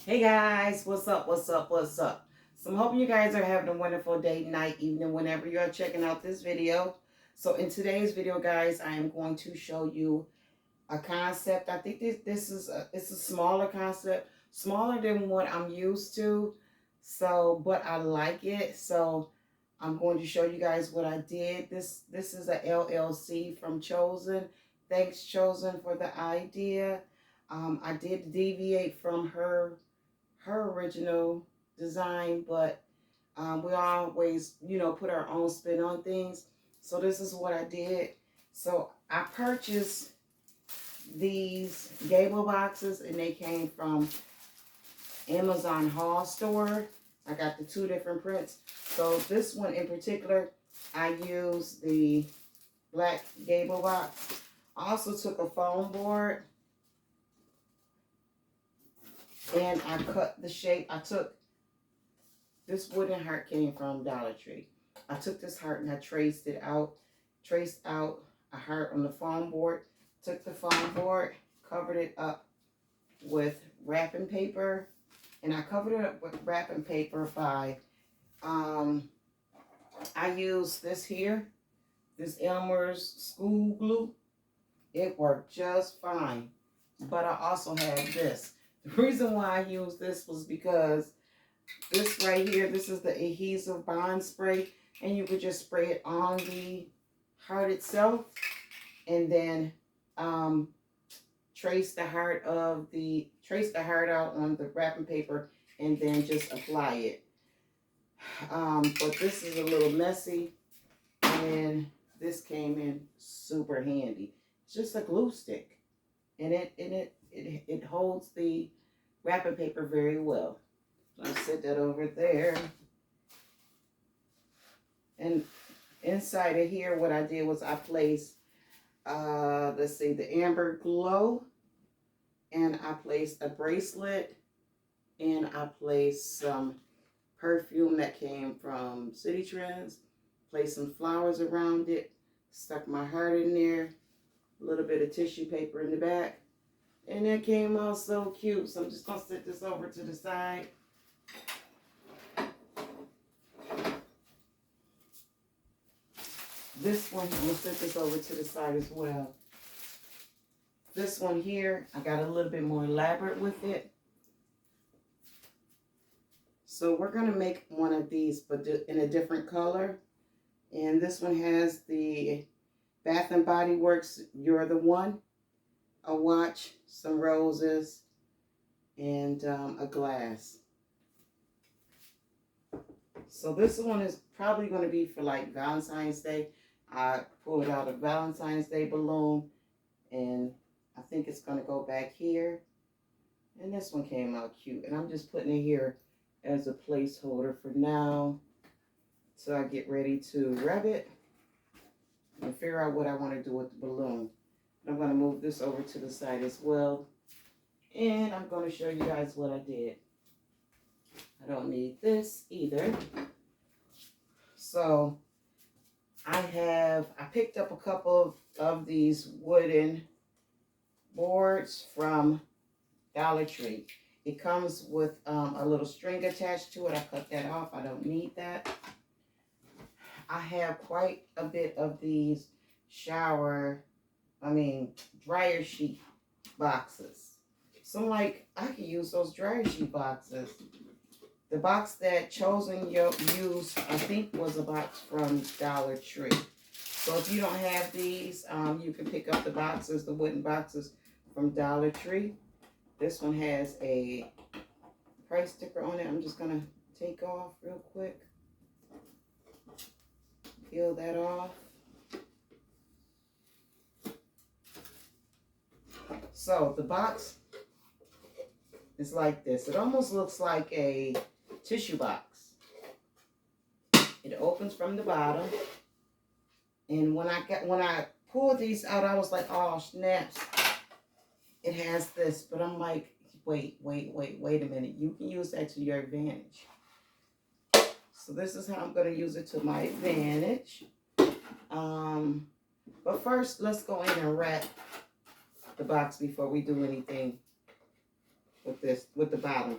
Hey guys, what's up, what's up, what's up? So I'm hoping you guys are having a wonderful day, night, evening, whenever you're checking out this video. So in today's video, guys, I am going to show you a concept. I think it's a smaller concept, smaller than what I'm used to. So, but I like it. So I'm going to show you guys what I did. This is a LLC from Chosen. Thanks, Chosen, for the idea. I did deviate from her original design, but we always, put our own spin on things. So this is what I did. So I purchased these gable boxes, and they came from Amazon Haul Store. I got the two different prints. So this one in particular, I used the black gable box. I also took a foam board and I cut the shape. I took this wooden heart came from Dollar Tree. I took this heart and I traced out a heart on the foam board. Took the foam board, covered it up with wrapping paper, and I covered it up with wrapping paper by, I used this here, this Elmer's school glue. It worked just fine. But I also had this. The reason why I used this was because this right here, this is the adhesive bond spray, and you could just spray it on the heart itself, and then trace the heart out on the wrapping paper, and then just apply it. But this is a little messy, and this came in super handy. It's just a glue stick, and it holds the wrapping paper very well. I'll set that over there. And inside of here, what I did was I placed, let's see, the Amber Glow. And I placed a bracelet. And I placed some perfume that came from City Trends. Placed some flowers around it. Stuck my heart in there. A little bit of tissue paper in the back. And it came out so cute. So I'm just going to set this over to the side. This one, I'm going to set this over to the side as well. This one here, I got a little bit more elaborate with it. So we're going to make one of these, but in a different color. And this one has the Bath and Body Works You're the One, a watch, some roses, and a glass. So this one is probably going to be for like Valentine's Day. I pulled out a Valentine's Day balloon, and I think it's going to go back here. And this one came out cute. And I'm just putting it here as a placeholder for now. So I get ready to rub it and figure out what I want to do with the balloon. I'm going to move this over to the side as well. And I'm going to show you guys what I did. I don't need this either. So I picked up a couple of these wooden boards from Dollar Tree. It comes with a little string attached to it. I cut that off. I don't need that. I have quite a bit of these dryer sheet boxes. So I'm like, I could use those dryer sheet boxes. The box that Chosen used, I think, was a box from Dollar Tree. So if you don't have these, you can pick up the boxes, the wooden boxes from Dollar Tree. This one has a price sticker on it. I'm just going to take off real quick. Peel that off. So the box is like this. It almost looks like a tissue box. It opens from the bottom. And when I pulled these out, I was like, oh, snaps. It has this, but I'm like, wait a minute. You can use that to your advantage. So this is how I'm going to use it to my advantage. But first, let's go in and wrap the box before we do anything. with the bottom,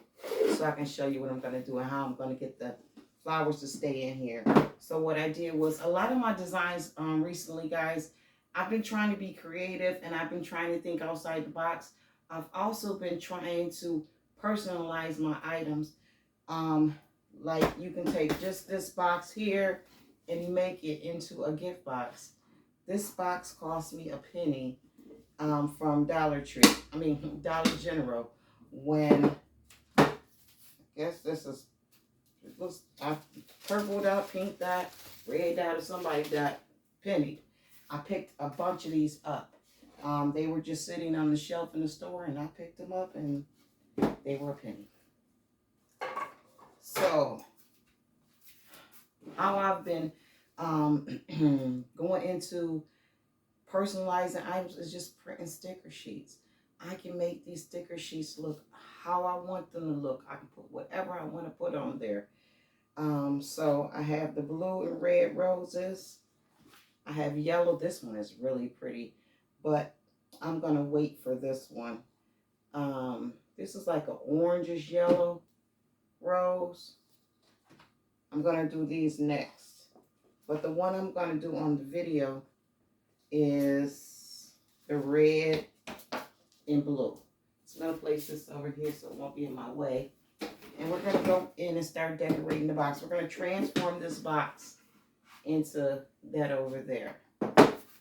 so I can show you what I'm going to do and how I'm going to get the flowers to stay in here. So what I did was, a lot of my designs recently, guys, I've been trying to be creative and I've been trying to think outside the box. I've also been trying to personalize my items. Like you can take just this box here and make it into a gift box. This box cost me a penny from Dollar General. When I guess this is, it looks, I purple dot, pink dot, red dot, or somebody dot, penny. I picked a bunch of these up. They were just sitting on the shelf in the store, and I picked them up, and they were a penny. So, how I've been going into personalizing items is just printing sticker sheets. I can make these sticker sheets look how I want them to look. I can put whatever I want to put on there. So I have the blue and red roses. I have yellow. This one is really pretty, but I'm going to wait for this one. This is like an orangish yellow rose. I'm going to do these next. But the one I'm going to do on the video is the red and blue. So I'm going to place this over here so it won't be in my way. And we're going to go in and start decorating the box. We're going to transform this box into that over there.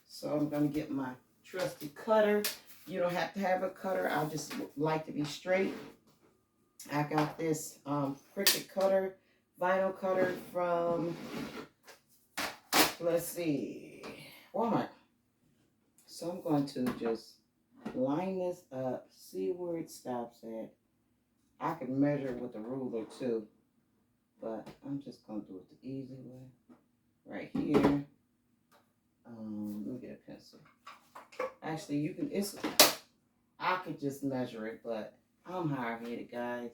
So I'm going to get my trusty cutter. You don't have to have a cutter. I just like to be straight. I got this Cricut cutter, vinyl cutter from, let's see, Walmart. So I'm going to just line this up, see where it stops at. I can measure with the ruler too, but I'm just going to do it the easy way. Right here. Let me get a pencil. Actually, you can, I could just measure it, but I'm hard-headed, guys.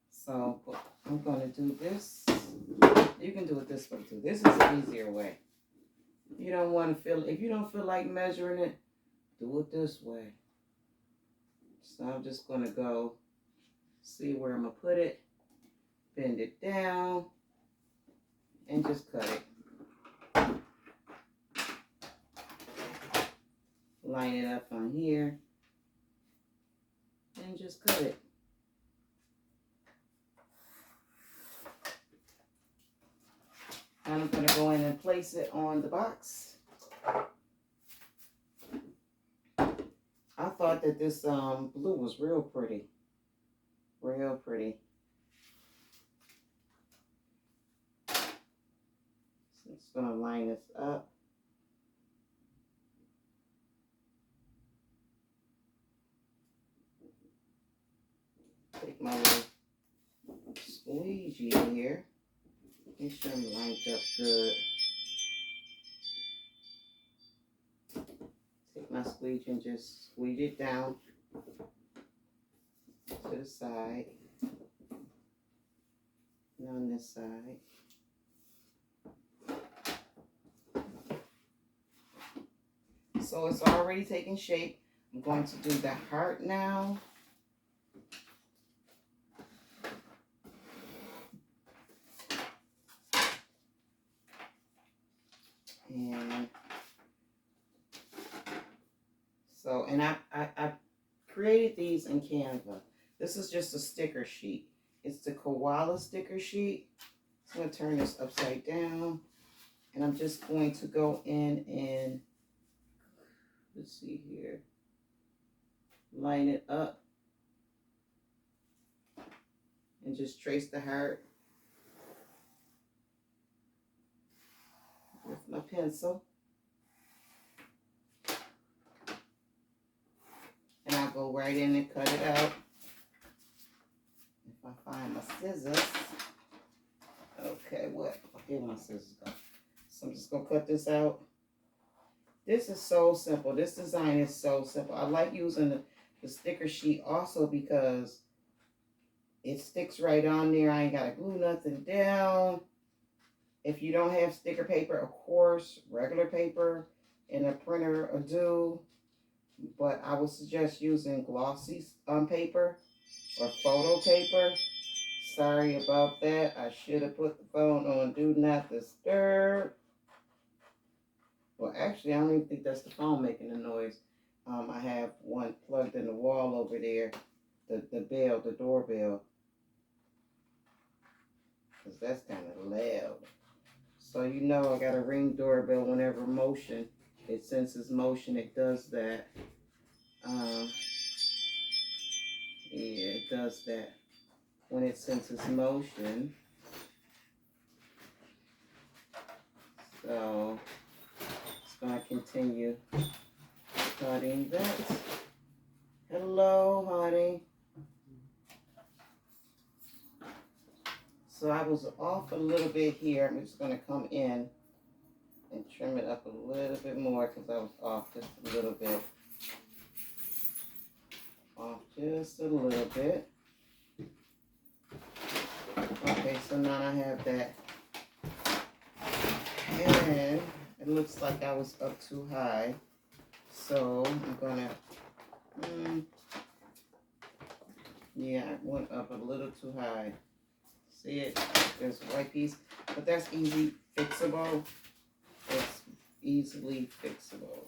So I'm going to do this. You can do it this way too. This is an easier way. You don't want to feel, if you don't feel like measuring it, do it this way. So I'm just going to go see where I'm going to put it, bend it down, and just cut it. Line it up on here, and just cut it. And I'm going to go in and place it on the box. I thought that this blue was real pretty. Real pretty. So I'm just going to line this up. Take my little squeegee here. Make sure I'm lined up good. Take my squeegee and just squeeze it down to the side. And on this side. So it's already taking shape. I'm going to do the heart now. And so, and I created these in Canva. This is just a sticker sheet. It's the koala sticker sheet. So I'm going to turn this upside down. And I'm just going to go in and, let's see here, line it up. And just trace the heart with my pencil. And I'll go right in and cut it out. If I find my scissors. Okay, where my scissors go? So I'm just going to cut this out. This is so simple. This design is so simple. I like using the sticker sheet also because it sticks right on there. I ain't got to glue nothing down. If you don't have sticker paper, of course, regular paper and a printer will do. But I would suggest using glossy paper or photo paper. Sorry about that. I should have put the phone on Do Not Disturb. Well, actually, I don't even think that's the phone making the noise. I have one plugged in the wall over there. The bell, the doorbell. Because that's kind of loud. So you know I got a Ring doorbell whenever motion. It senses motion, it does that. Yeah, it does that. When it senses motion. So it's going to continue cutting that. Hello, honey. So I was off a little bit here. I'm just going to come in and trim it up a little bit more because I was off just a little bit. Off just a little bit. Okay, so now I have that. And it looks like I was up too high. So I'm going to, yeah, I went up a little too high. See it? There's a white piece. But that's easy fixable. It's easily fixable.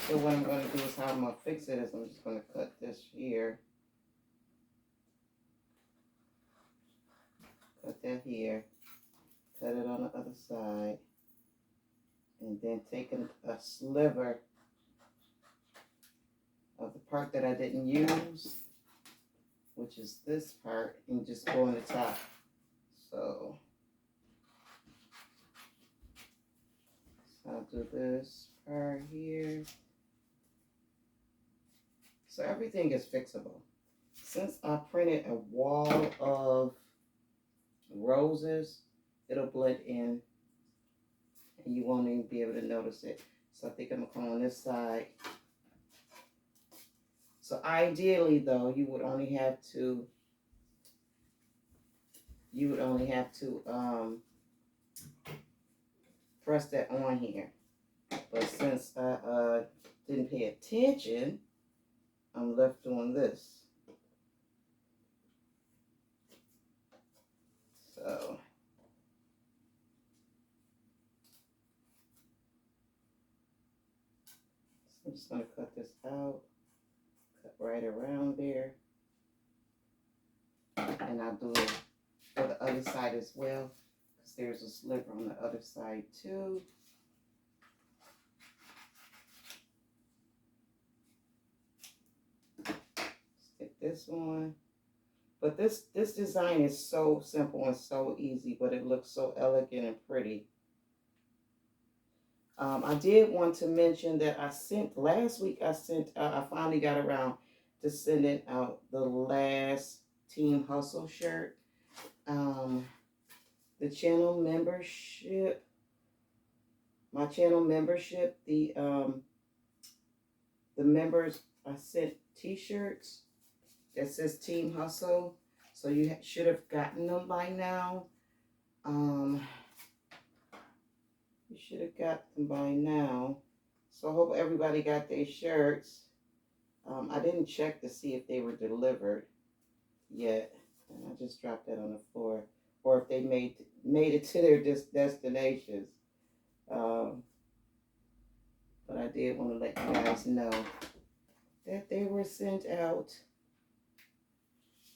So what I'm going to do is how I'm going to fix it is I'm just going to cut this here. Cut that here. Cut it on the other side. And then take a sliver of the part that I didn't use, which is this part, and just go on the top. So I'll do this part here. So everything is fixable. Since I printed a wall of roses, it'll blend in and you won't even be able to notice it. So I think I'm gonna come on this side. So ideally though, you would only have to press that on here. But since I didn't pay attention, I'm left doing this. So I'm just going to cut this out, cut right around there. And I'll do it for the other side as well, because there's a sliver on the other side too. Stick this one. But this design is so simple and so easy, but it looks so elegant and pretty. I did want to mention that last week I finally got around to sending out the last Team Hustle shirt. The channel membership, my channel membership, the members, I sent t-shirts that says Team Hustle. So you should have gotten them by now. You should have got them by now. So I hope everybody got their shirts. I didn't check to see if they were delivered yet. And I just dropped that on the floor. Or if they made it to their destinations. But I did want to let you guys know that they were sent out.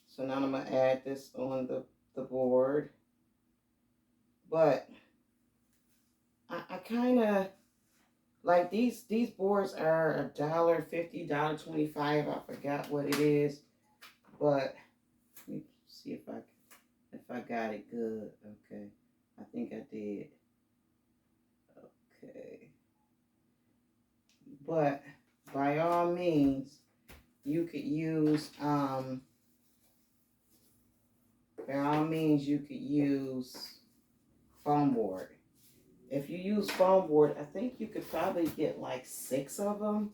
So now I'm going to add this on the board. But I kind of like these boards are $1.50, $1.25. I forgot what it is. But let me see if I got it good. Okay. I think I did. Okay. But by all means, you could use foam board. If you use foam board, I think you could probably get like 6 of them.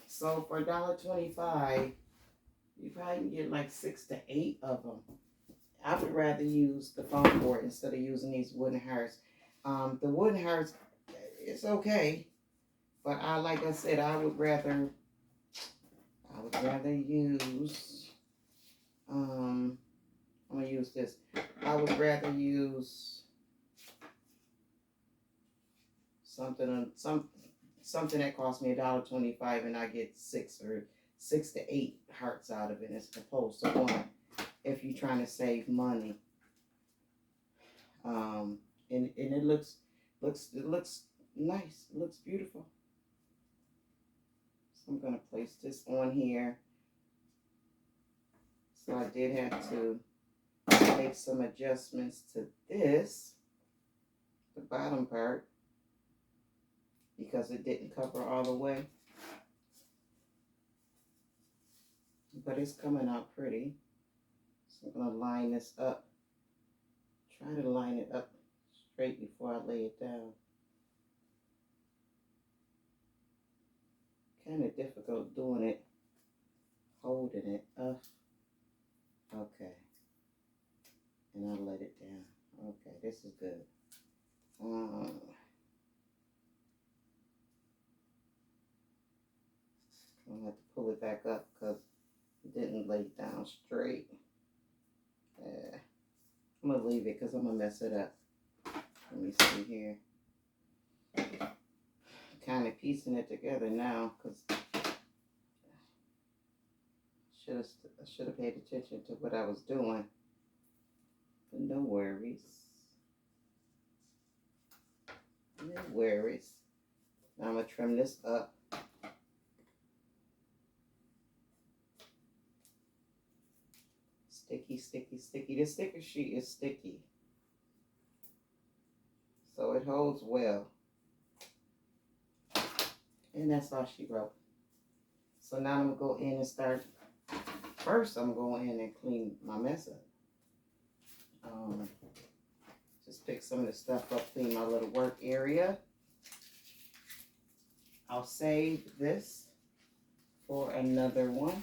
So for $1.25, you probably can get like 6 to 8 of them. I would rather use the foam board instead of using these wooden hearts. The wooden hearts, it's okay, but like I said, I would rather use I'm going to use this. I would rather use something that cost me $1.25 and I get 6 to 8 hearts out of it as opposed to one if you're trying to save money. And it looks nice. It looks beautiful. So I'm going to place this on here. So I did have to make some adjustments to this, the bottom part, because it didn't cover all the way. But it's coming out pretty. So I'm going to line this up. Try to line it up straight before I lay it down. Kind of difficult doing it, holding it up. Okay. And I let it down. Okay, this is good. I'm gonna have to pull it back up because it didn't lay down straight. I'm gonna leave it because I'm gonna mess it up. Let me see here. Kind of piecing it together now because I should have paid attention to what I was doing. But no worries. No worries. Now I'm gonna trim this up. Sticky, sticky, sticky. This sticker sheet is sticky. So it holds well. And that's all she wrote. So now I'm going to go in and start. First, I'm going in and clean my mess up. Just pick some of the stuff up, clean my little work area. I'll save this for another one.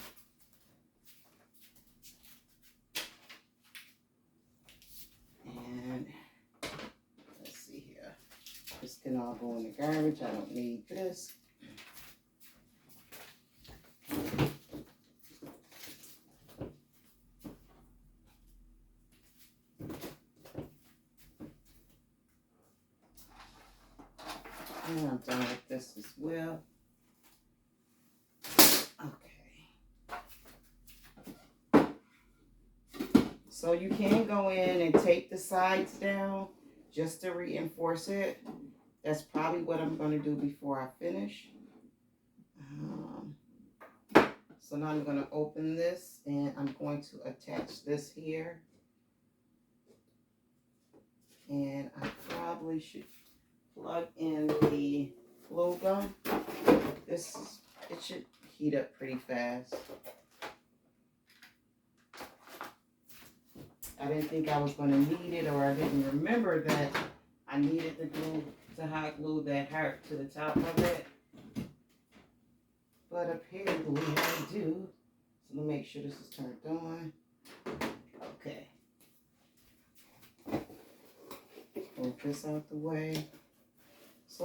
And let's see here. This can all go in the garbage. I don't need this. And I'm done with this as well. Okay. So you can go in and tape the sides down just to reinforce it. That's probably what I'm going to do before I finish. So now I'm going to open this and I'm going to attach this here. And I probably should plug in the glue gun. It should heat up pretty fast. I didn't think I was going to need it, or I didn't remember that I needed the glue to hot glue that heart to the top of it. But apparently I do. So let me make sure this is turned on. Okay. Move this out the way. So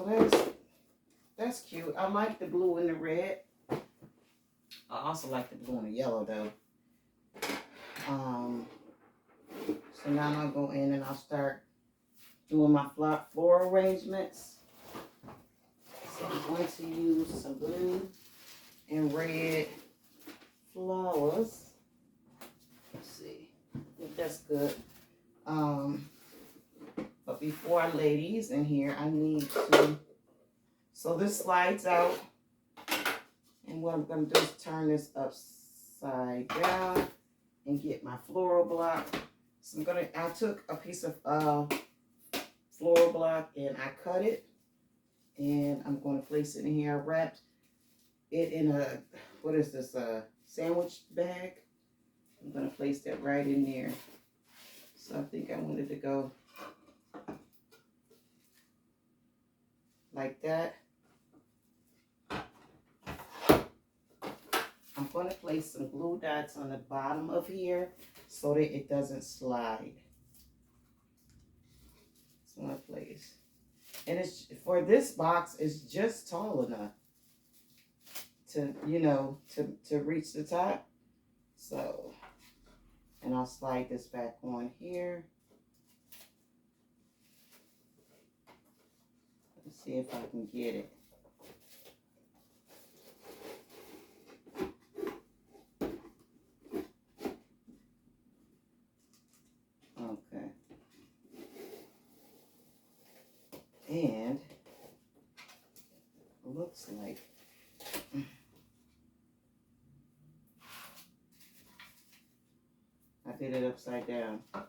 that's cute. I like the blue and the red. I also like the blue and the yellow though. So now I'm gonna go in and I'll start doing my floral arrangements. So I'm going to use some blue and red flowers. Let's see if that's good. But before I lay these in here, I need to, so this slides out. And what I'm going to do is turn this upside down and get my floral block. So I took a piece of floral block and I cut it. And I'm going to place it in here. I wrapped it in a, what is this, a sandwich bag. I'm going to place that right in there. So I think I wanted to go like that. I'm going to place some glue dots on the bottom of here so that it doesn't slide. So I place. And it's for this box, it's just tall enough to, you know, to reach the top. So And I'll slide this back on here. Let's see if I can get it. Okay. And it looks like I did it upside down. So,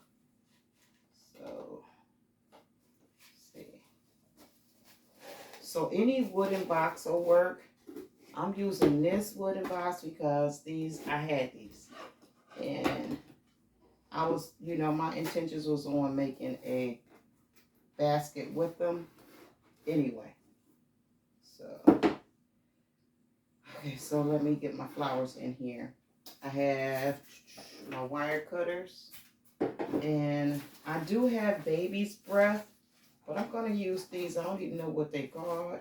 let's see. So any wooden box will work. I'm using this wooden box because I had these. And I was, you know, my intentions was on making a basket with them anyway. So, okay, so let me get my flowers in here. I have my wire cutters. And I do have baby's breath, but I'm going to use these. I don't even know what they called,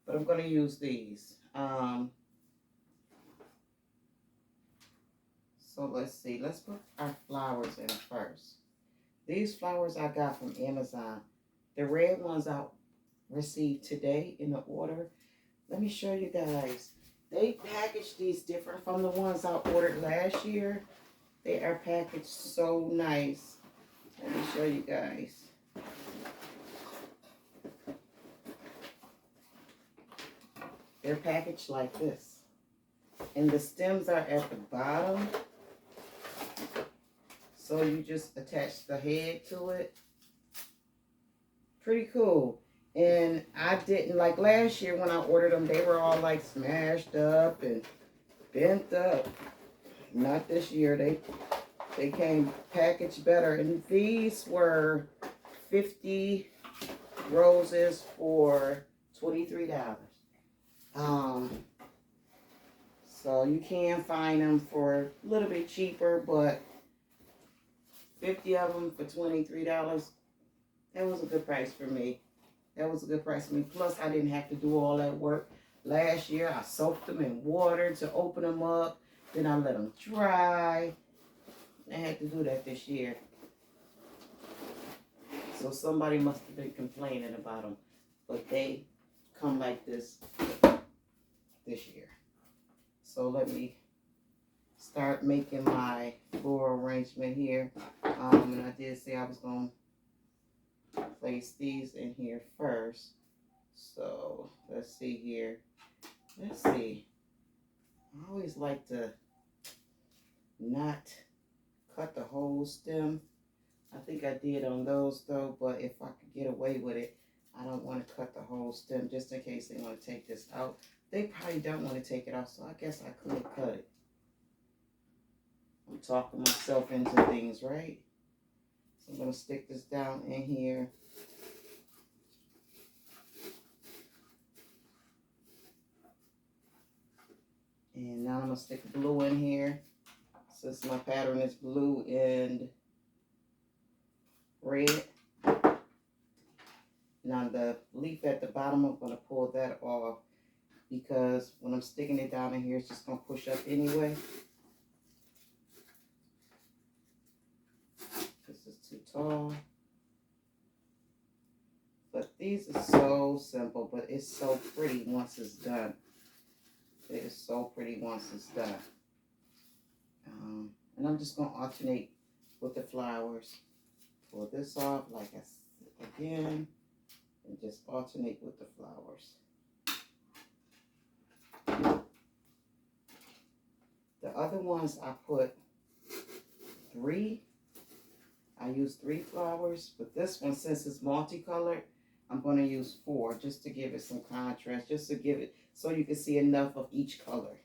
but I'm going to use these. So let's see. Let's put our flowers in first. These flowers I got from Amazon. The red ones I received today in the order. Let me show you guys. They packaged these different from the ones I ordered last year. They are packaged so nice. Let me show you guys. They're packaged like this. And the stems are at the bottom. So you just attach the head to it. Pretty cool. And I didn't, like last year when I ordered them, they were all like smashed up and bent up. Not this year. They came packaged better. And these were 50 roses for $23. So you can find them for a little bit cheaper, but 50 of them for $23, that was a good price for me. That was a good price for me. Plus, I didn't have to do all that work. Last year, I soaked them in water to open them up. Then I let them dry. I had to do that this year. So somebody must have been complaining about them. But they come like this year. So let me start making my floral arrangement here. And I did say I was going to place these in here first. So let's see here. Let's see. I always like to not cut the whole stem. I think I did on those though, but if I could get away with it, I don't want to cut the whole stem just in case they want to take this out. They probably don't want to take it off, so I guess I could cut it. I'm talking myself into things, right? So I'm going to stick this down in here. And now I'm going to stick blue in here. Since my pattern is blue and red. Now the leaf at the bottom, I'm going to pull that off because when I'm sticking it down in here, it's just going to push up anyway. This is too tall. But these are so simple, but it's so pretty once it's done. It is so pretty once it's done. And I'm just going to alternate with the flowers. Pull this off like I said again. And just alternate with the flowers. The other ones I put 3. I use 3 flowers. But this one, since it's multicolored, I'm going to use 4 just to give it some contrast. Just to give it so you can see enough of each color.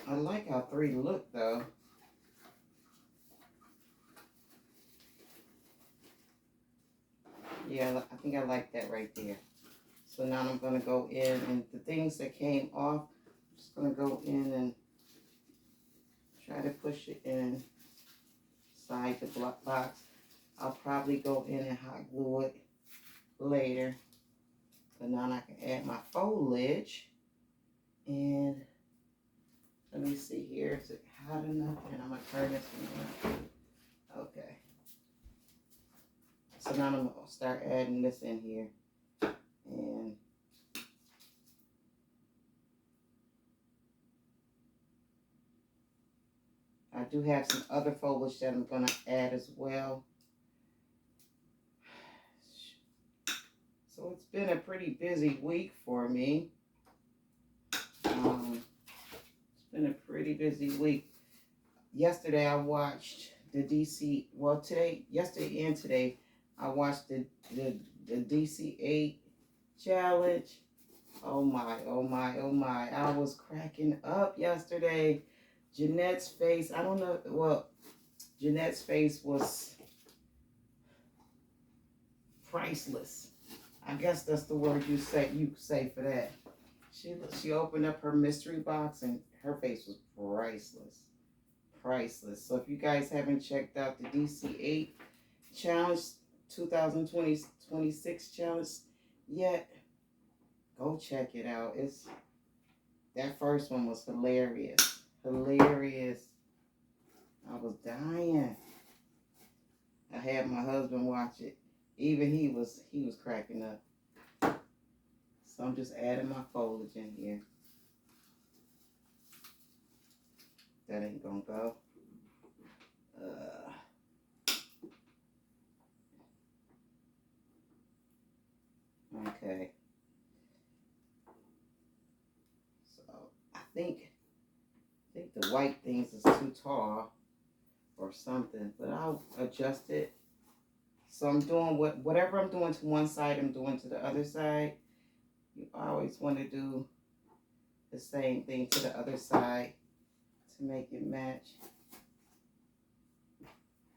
I like how 3 look though. Yeah, I think I like that right there. So now I'm going to go in and the things that came off, I'm just going to go in and try to push it inside the box. I'll probably go in and hot glue it later. But now I can add my foliage. And let me see here. Is it hot enough? And I'm going to turn this one on. Okay. So now I'm going to start adding this in here. And I do have some other foliage that I'm going to add as well. So it's been a pretty busy week for me. It's been a pretty busy week. Yesterday I watched the DC, well yesterday and today, I watched the DC 8 challenge. Oh my, oh my, oh my. I was cracking up yesterday. Jeanette's face, I don't know, well, Jeanette's face was priceless. I guess that's the word you say for that. She opened up her mystery box and her face was priceless. Priceless. So if you guys haven't checked out the DC 8 challenge, 2026 challenge yet, go check it out. That first one was hilarious. Hilarious. I was dying. I had my husband watch it. Even he was cracking up. So I'm just adding my foliage in here. That ain't gonna go. Okay. So I think the white things is too tall or something, but I'll adjust it. So I'm doing whatever I'm doing to one side, I'm doing to the other side. You always want to do the same thing to the other side to make it match.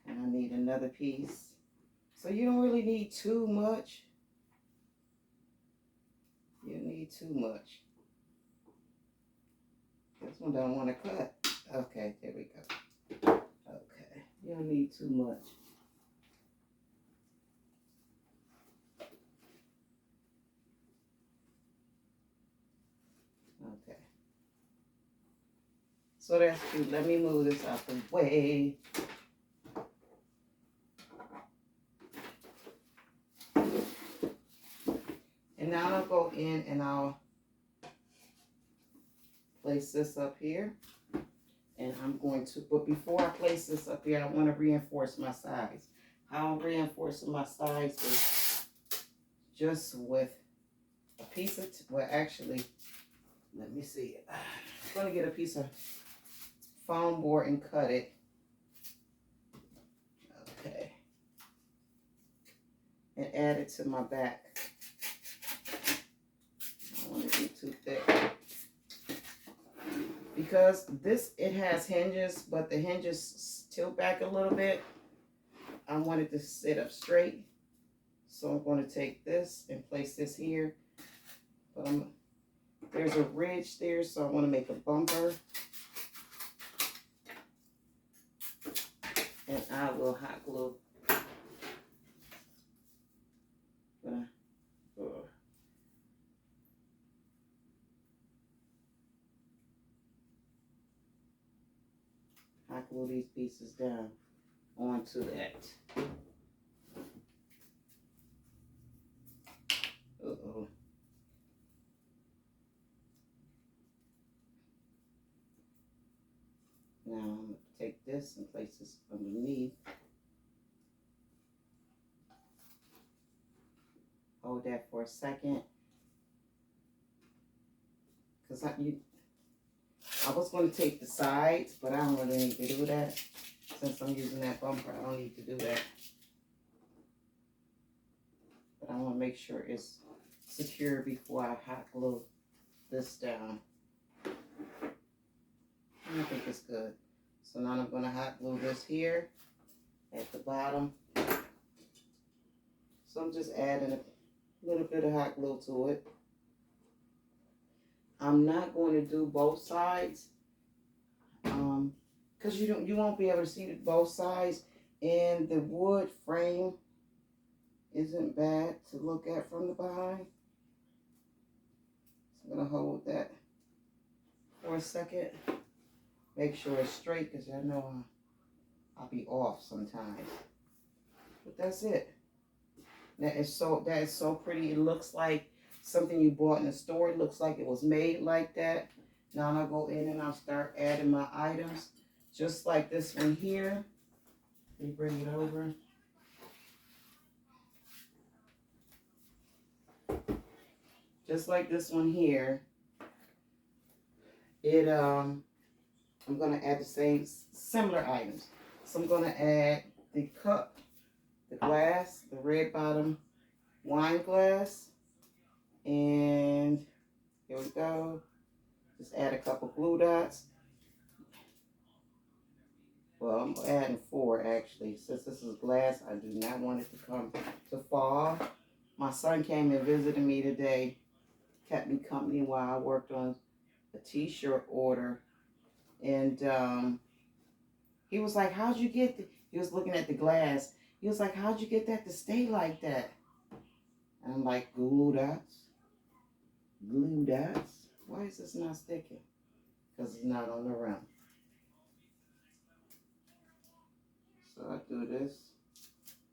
And I need another piece. So you don't really need too much. You don't need too much. This one don't want to cut. Okay, there we go. Okay, you don't need too much. Okay. So that's cute. Let me move this out the way. And now I'll go in and I'll place this up here. And I'm going to, but before I place this up here, I want to reinforce my sides. How I'm reinforcing my sides is just with a piece of, well actually, let me see. I'm going to get a piece of foam board and cut it. Okay. And add it to my back. I don't want to be too thick. Because it has hinges, but the hinges tilt back a little bit. I want it to sit up straight. So I'm going to take this and place this here. But there's a ridge there, so I want to make a bumper. And I will hot glue. Hot glue these pieces down onto that. Uh-oh. Now I'm going to take this and place this underneath. Hold that for a second. Because I was going to take the sides, but I don't really need to do that. Since I'm using that bumper, I don't need to do that. But I want to make sure it's secure before I hot glue this down. I think it's good. So now I'm going to hot glue this here at the bottom. So I'm just adding a little bit of hot glue to it. I'm not going to do both sides. because you won't be able to see both sides, and the wood frame isn't bad to look at from the behind. So I'm gonna hold that for a second, make sure it's straight, because I know I'll be off sometimes. But that's it. That is so pretty. It looks like something you bought in the store. It looks like it was made like that. Now I'll go in and I'll start adding my items, just like this one here. Let me bring it over. Just like this one here. I'm gonna add the same similar items. So I'm gonna add the cup, the glass, the red bottom wine glass, and here we go. Just add a couple glue dots. Well, I'm adding 4 actually. Since this is glass, I do not want it to come to fall. My son came and visited me today, kept me company while I worked on a t-shirt order. And he was like, how'd you get he was looking at the glass. He was like, how'd you get that to stay like that? And I'm like, glue dots. Glue dots. Why is this not sticking? Because it's not on the rim. So I do this.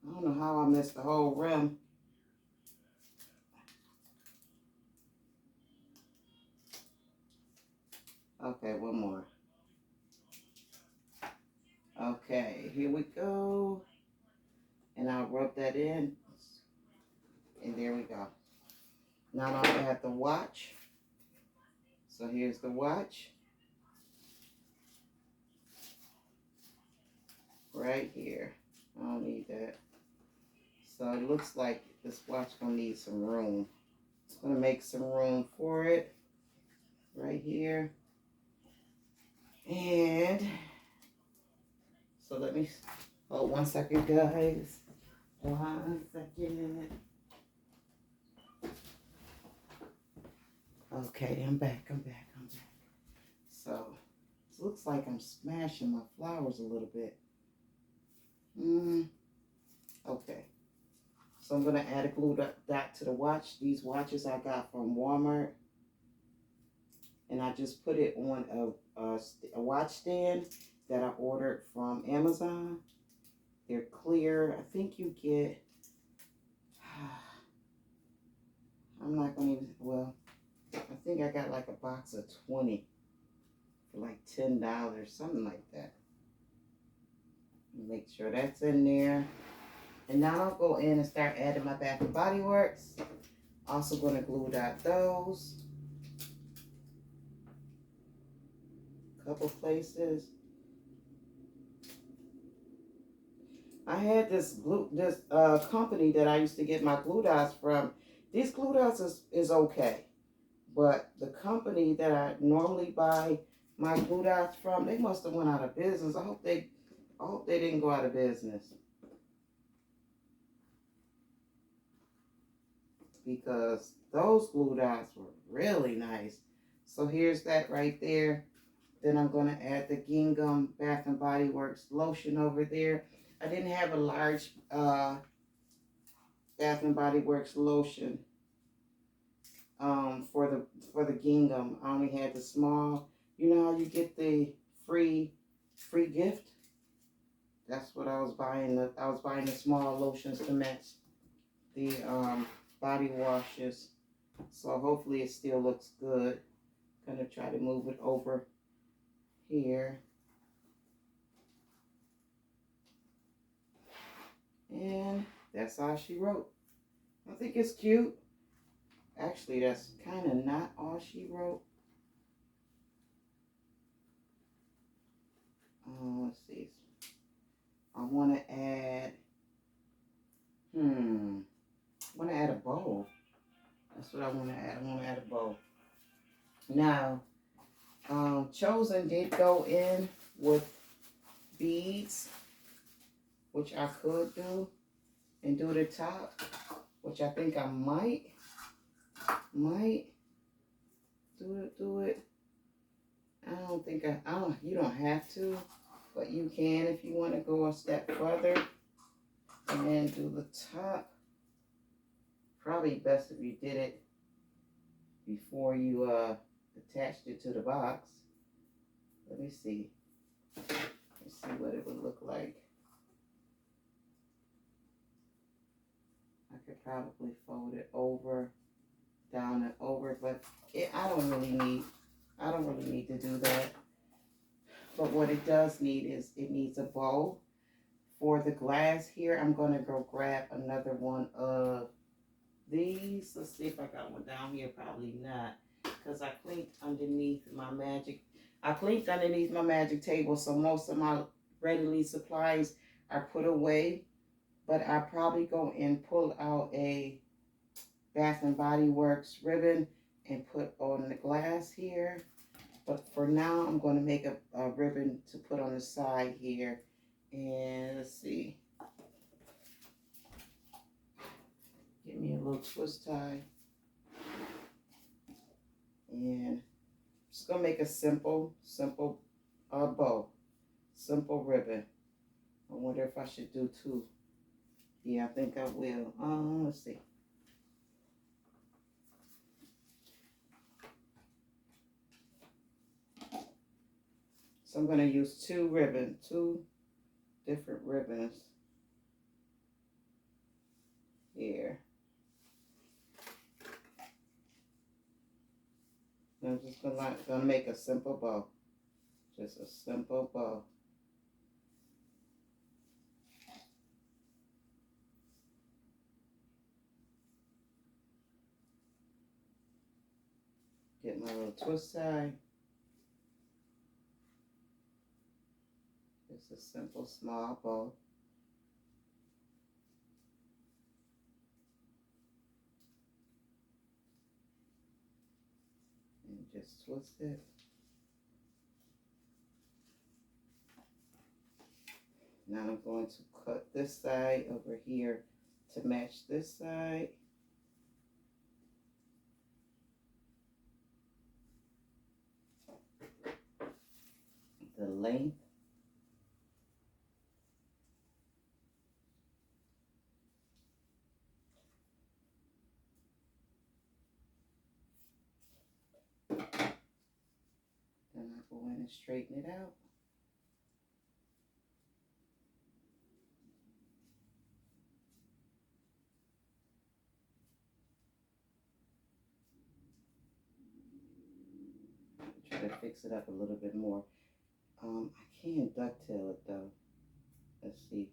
I don't know how I missed the whole rim. Okay, one more. Okay, here we go. And I'll rub that in. And there we go. Now I'll add the watch. So here's the watch. Right here. I don't need that. So it looks like this watch gonna need some room. It's gonna make some room for it. Right here. And so let me hold 1 second, guys. 1 second. Okay, I'm back. So it looks like I'm smashing my flowers a little bit. Okay. So I'm gonna add a glue dot to the watch. These watches I got from Walmart. And I just put it on a watch stand that I ordered from Amazon. They're clear. I think you get, I'm not going to even, well, I think I got like a box of 20 for like $10, something like that. Make sure that's in there. And now I'll go in and start adding my Bath and Body Works. Also going to glue dot those. Couple places. I had this company that I used to get my glue dots from. These glue dots is okay, but the company that I normally buy my glue dots from, they must have went out of business. I hope they didn't go out of business, because those glue dots were really nice. So here's that right there. Then I'm going to add the Gingham Bath and Body Works lotion over there. I didn't have a large Bath and Body Works lotion for the gingham. I only had the small. You know how you get the free gift? That's what I was buying. I was buying the small lotions to match the body washes. So hopefully it still looks good. Gonna try to move it over here. And that's all she wrote. I think it's cute. Actually, that's kind of not all she wrote. Let's see. I want to add, I want to add a bow. That's what I want to add. I want to add a bow. Now, Chosen did go in with beads, which I could do, and do the top, which I think I might do it. I don't think you don't have to, But you can, if you want to go a step further and do the top. Probably best if you did it before you attached it to the box. Let me see. Let's see what it would look like. I could probably fold it over, down and over, but I don't really need to do that. But what it does need is it needs a bow. For the glass here, I'm gonna go grab another one of these. Let's see if I got one down here. Probably not, because I cleaned underneath my magic. Table, so most of my readily supplies are put away. But I probably go and pull out a Bath and Body Works ribbon and put on the glass here. But for now, I'm going to make a ribbon to put on the side here. And let's see. Give me a little twist tie. And I'm just going to make a simple bow. Simple ribbon. I wonder if I should do two. Yeah, I think I will. Let's see. So I'm going to use two different ribbons here. I'm just gonna make a simple bow. Just a simple bow. Get my little twist tie. Just a simple small bow. And just twist it. Now I'm going to cut this side over here to match this side. The length. Then I go in and straighten it out. Try to fix it up a little bit more. I can't ducktail it though. Let's see.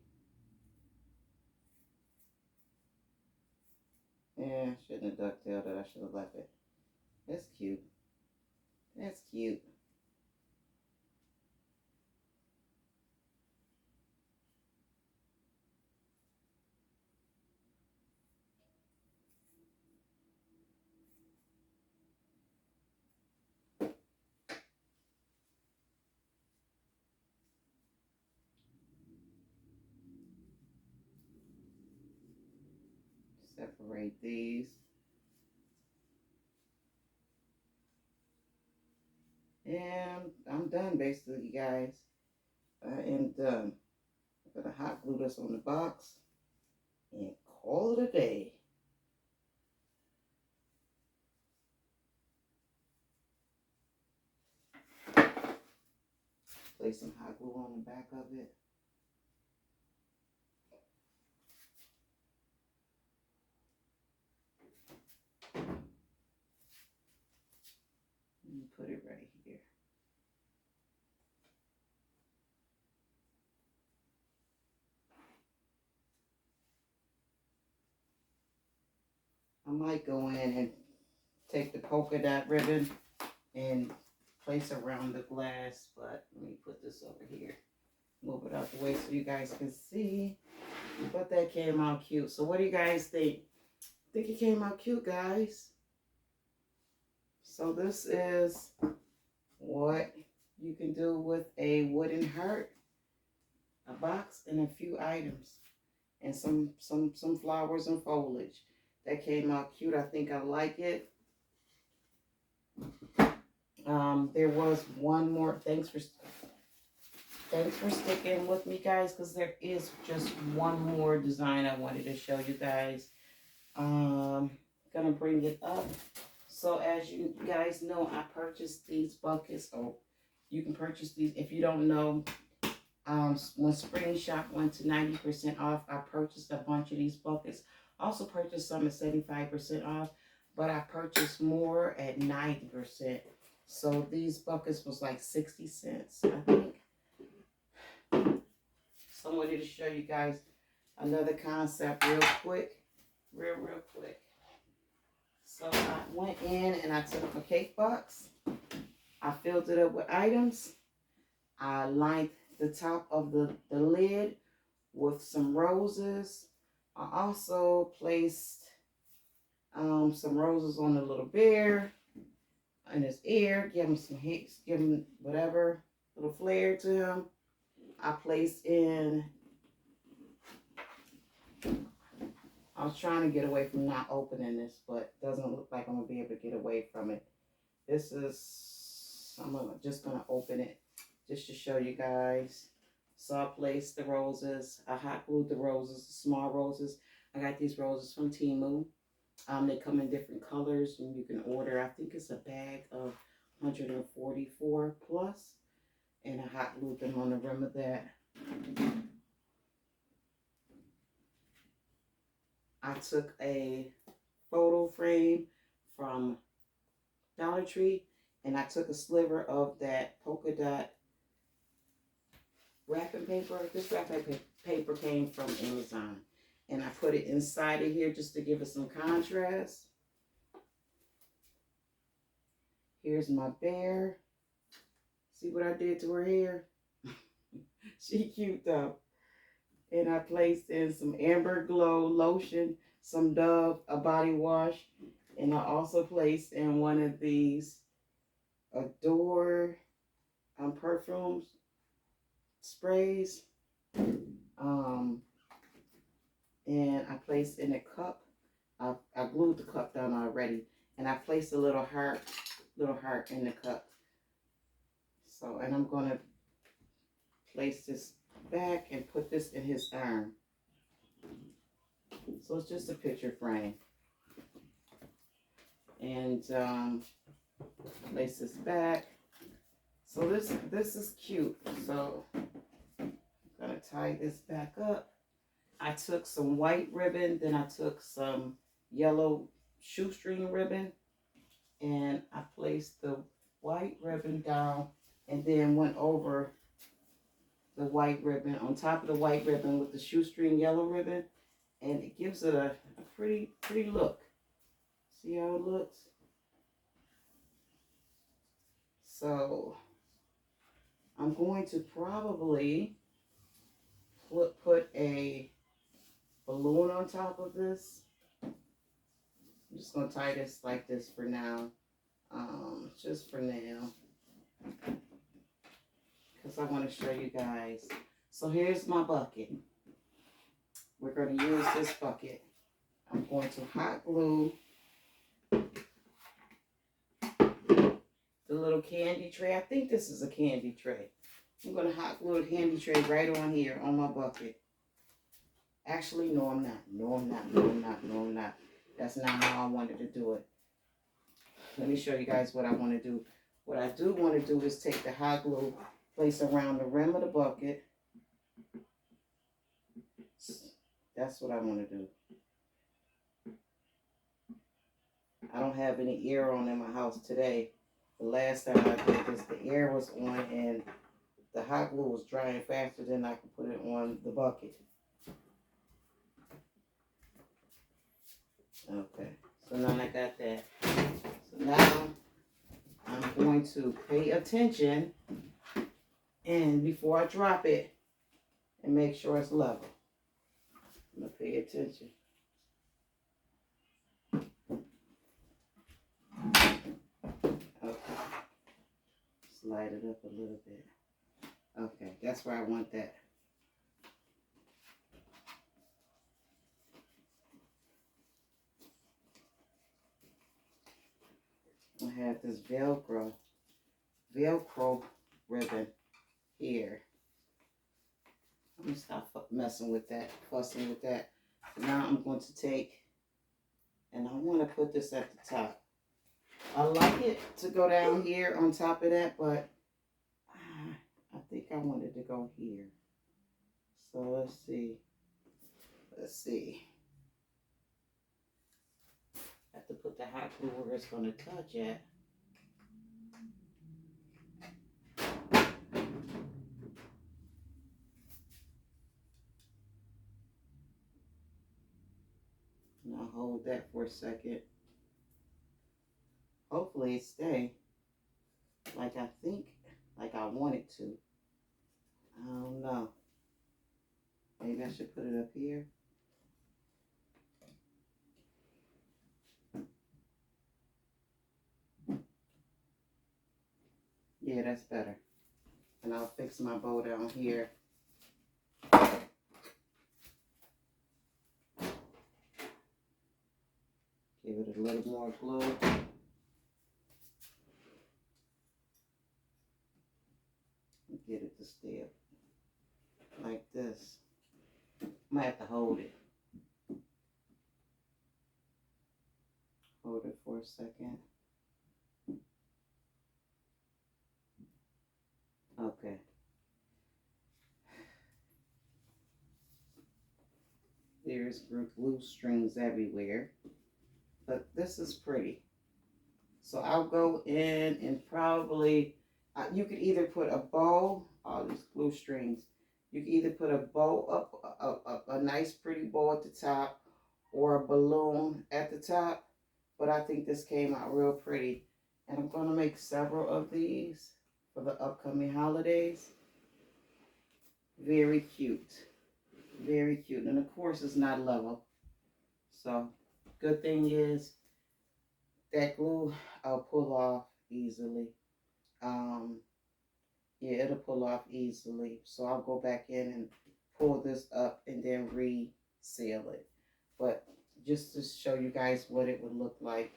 Yeah, I shouldn't have ducktailed it. I should have left it. That's cute. That's cute. Separate these. And I'm done basically, you guys. I am done. I'm gonna hot glue this on the box and call it a day. Place some hot glue on the back of it. And put it right here. I might go in and take the polka dot ribbon and place around the glass, but let me put this over here. Move it out the way so you guys can see. But that came out cute. So what do you guys think? Think it came out cute, guys? So this is what you can do with a wooden heart, a box, and a few items, and some flowers and foliage. That came out cute. I think I like it. There was one more. Thanks for Thanks for sticking with me, guys, because there is just one more design I wanted to show you guys. Gonna bring it up. So as you guys know, I purchased these buckets. Oh, you can purchase these. If you don't know, when Spring Shop went to 90% off, I purchased a bunch of these buckets. Also purchased some at 75% off, but I purchased more at 90%. So these buckets was like 60 cents, I think. So I wanted to show you guys another concept real quick. Real quick. So I went in and I took my cake box. I filled it up with items. I lined the top of the lid with some roses. I also placed some roses on the little bear in his ear. Give him some hicks, give him whatever, little flair to him. I placed in, I was trying to get away from not opening this, but it doesn't look like I'm going to be able to get away from it. This is, just going to open it just to show you guys. So I placed the roses. I hot glued the roses, the small roses. I got these roses from Temu. They come in different colors and you can order. I think it's a bag of 144 plus. And I hot glued them on the rim of that. I took a photo frame from Dollar Tree and I took a sliver of that polka dot wrapping paper. This wrapping paper came from Amazon. And I put it inside of here just to give it some contrast. Here's my bear. See what I did to her hair? She cute though. And I placed in some Amber Glow lotion, some Dove, a body wash. And I also placed in one of these Adore perfumes sprays. And I placed in a cup. I glued the cup down already. And I placed a little heart in the cup. So, and I'm going to place this back and put this in his arm. So it's just a picture frame. And place this back. So this is cute. So I'm going to tie this back up. I took some white ribbon, then I took some yellow shoestring ribbon, and I placed the white ribbon down and then went over the white ribbon on top of the white ribbon with the shoestring yellow ribbon, and it gives it a pretty look. See how it looks? So I'm going to probably put a balloon on top of this. I'm just going to tie this like this for now. Just for now. Because I want to show you guys. So here's my bucket. We're going to use this bucket. I'm going to hot glue the little candy tray. I think this is a candy tray. I'm going to hot glue the candy tray right on here on my bucket. Actually, no, I'm not. No, I'm not. No, I'm not. No, I'm not. That's not how I wanted to do it. Let me show you guys what I want to do. What I do want to do is take the hot glue, place around the rim of the bucket. That's what I want to do. I don't have any air on in my house today. The last time I did this, the air was on and the hot glue was drying faster than I could put it on the bucket. Okay, so now I got that. So now I'm going to pay attention and before I drop it and make sure it's level. I'm going to pay attention. Okay. Slide it up a little bit. Okay, that's where I want that. I have this Velcro ribbon here. I'm gonna stop messing with that, fussing with that. Now I'm going to take, and I want to put this at the top. I like it to go down here on top of that, but I think I wanted to go here. So let's see. Let's see. I have to put the hot glue where it's going to touch at. And I'll hold that for a second. Hopefully it stay like I think, like I want it to. I don't know. Maybe I should put it up here. Yeah, that's better. And I'll fix my bow down here. Give it a little more glue. Get it to stay up like this. I might have to hold it. Hold it for a second. Okay. There's glue strings everywhere. But this is pretty. So I'll go in and probably, you could either put a bow, all these glue strings, you could either put a bow up, a nice pretty bow at the top, or a balloon at the top. But I think this came out real pretty. And I'm going to make several of these for the upcoming holidays. Very cute. Very cute. And of course it's not level. So good thing is that glue I'll pull off easily. Yeah, it'll pull off easily. So I'll go back in and pull this up and then reseal it. But just to show you guys what it would look like,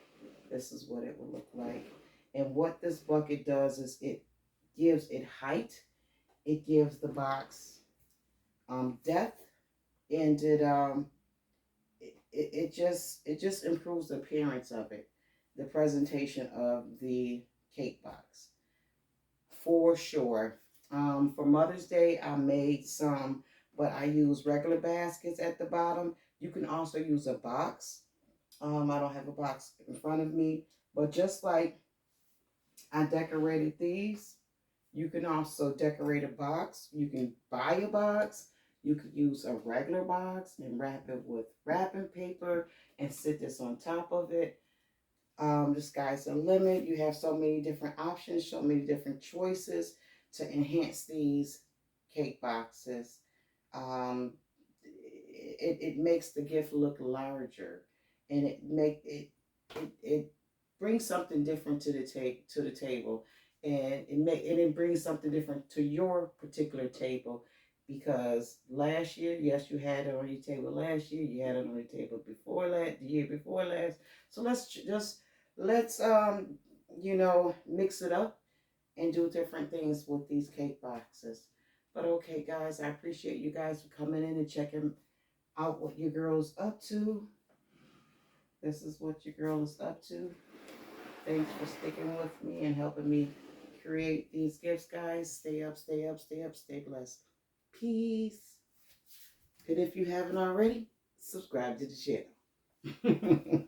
this is what it would look like. And what this bucket does is it gives it height. It gives the box depth, and it just improves the appearance of it, the presentation of the cake box, for sure. For Mother's Day, I made some, but I use regular baskets at the bottom. You can also use a box. I don't have a box in front of me, but just like I decorated these, you can also decorate a box. You can buy a box. You could use a regular box and wrap it with wrapping paper and sit this on top of it. The sky's the limit. You have so many different options, so many different choices to enhance these cake boxes. It makes the gift look larger, and it brings something different to the table, and it brings something different to your particular table. Because last year, yes, you had it on your table last year. You had it on your table before last, the year before last. So let's mix it up and do different things with these cake boxes. But okay, guys, I appreciate you guys for coming in and checking out what your girl's up to. This is what your girl is up to. Thanks for sticking with me and helping me create these gifts, guys. Stay up, stay up, stay up, stay blessed. Peace. And if you haven't already, subscribe to the channel.